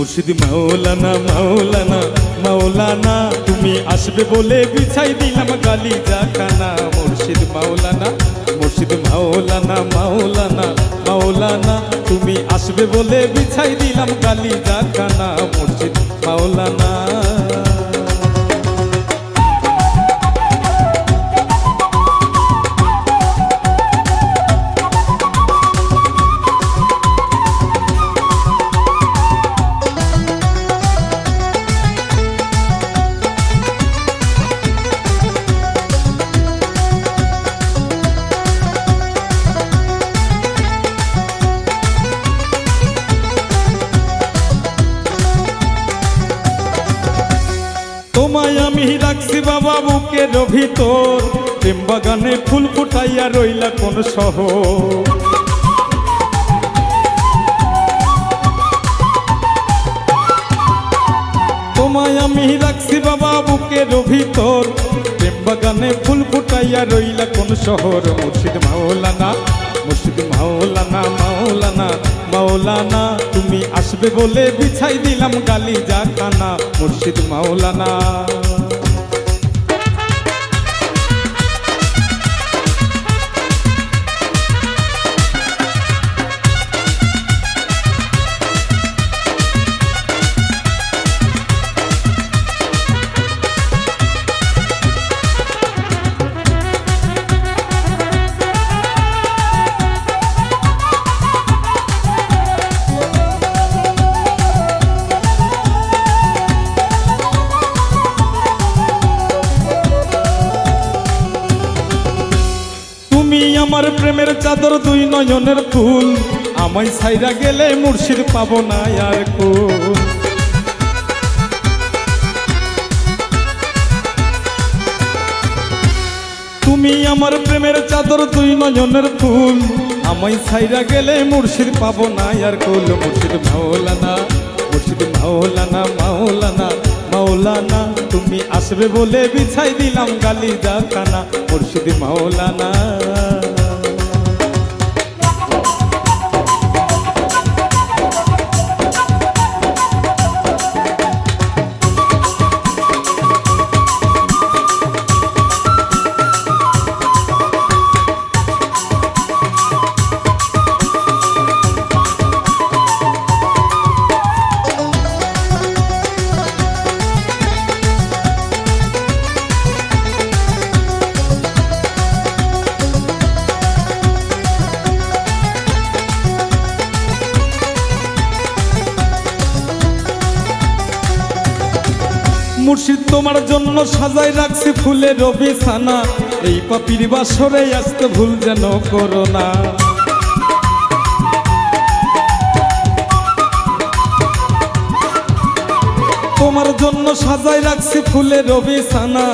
মুর্শিদ মাওলানা মাওলানা মাওলানা তুমি আসবে বলে বিছাই দিলাম গালি জাখানা। মুর্শিদ মাওলানা মুর্শিদ মাওলানা মাওলানা মাওলানা তুমি আসবে বলে বিছাই দিলাম গালি জাখানা। মুর্শিদ মাওলানা তোমায় আমি রাখছি বাবা বুকের ভিতর, প্রেম বাগানে ফুল ফুটাইয়া রইলা কোন শহর। তোমায় আমি রাখছি বাবা বুকের ভিতর, প্রেম বাগানে ফুল ফুটাইয়া রইলা কোন শহর। মুর্শিদ মাওলানা মুর্শিদ মাওলানা মাওলানা মাওলানা তুমি আসবে বলে বিছাই দিলাম গালি জাখানা। মুর্শিদ মাওলানা আমার প্রেমের চাদর দুই নয়নের ফুল, আমায় ছাইরা গেলে মুর্শিদ পাবো না আর কুল। তুমি আমার প্রেমের চাদর দুই নয়নের ফুল, আমায় ছাইরা গেলে মুর্শিদ পাবো না আর কুল। মুর্শিদ মাওলানা মুর্শিদ মাওলানা মাওলানা মাওলানা তুমি আসবে বলে বিছাই দিলাম গালি জাখানা। মুর্শিদ মাওলানা মুর্শিদ তোমার জন্য সাজাই রাখছি ফুলের বিছানা, এই পাপির বাসরে আসতে ভুল যেন করো না। তোমার জন্য সাজাই রাখছি ফুলের বিছানা,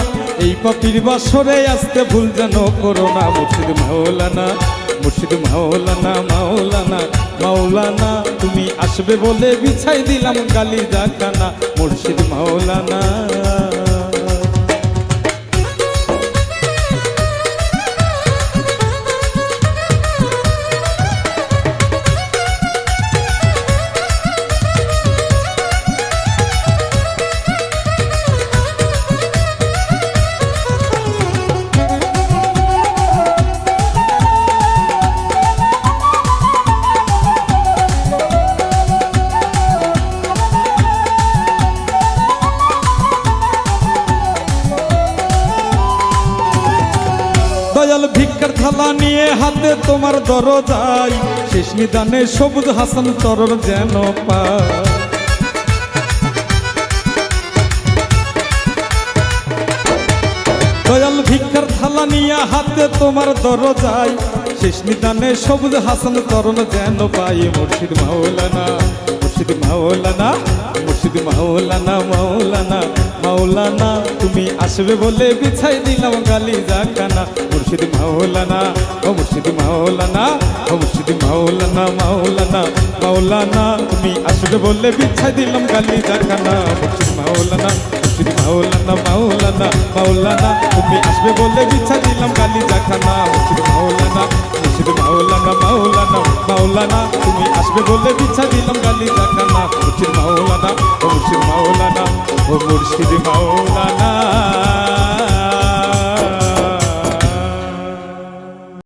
এই পাপির বাসরে আসতে ভুল যেন করো না। মুর্শিদ মাওলানা মুর্শিদ মাওলানা মাওলানা মাওলানা তুমি আসবে বলে বিছাই দিলাম গালি জাখানা। মুর্শিদ মাওলানা দয়াল ভিক্ষার থালা নিয়ে হাতে তোমার দরজায়, শেষ নিদানে সবুজ হাসান চরণ যেন পায়। দয়াল ভিক্ষার থালা নিয়ে হাতে তোমার দরজায়, শেষ নিদানে সবুজ হাসান চরণ যেন পাই। মুর্শিদ মাওলানা মুর্শিদ মাওলানা মুর্শিদ মাওলানা মাওলানা মাওলানা তুমি আসবে বলে বিছাই দিলাম গালি জাখানা। মুর্শিদ মাওলানা ও মুর্শিদ মাওলানা ও মুর্শিদ মাওলানা মাওলানা মাওলানা তুমি আসবে বলে বিছাই দিলাম গালি জাখানা। মুর্শিদ মাওলানা মুর্শিদ মাওলানা মাওলানা মাওলানা তুমি আসবে বলে বিছা দিলাম গালি জাখানা মুর্শিদ মাওলানা মাওলানা মাওলানা তুমি আসবে বলে বিছা দিলাম গালি জাখানা মুর্শিদ মাওলানা ও মুর্শিদ মাওলানা ও মুর্শিদ মাওলানা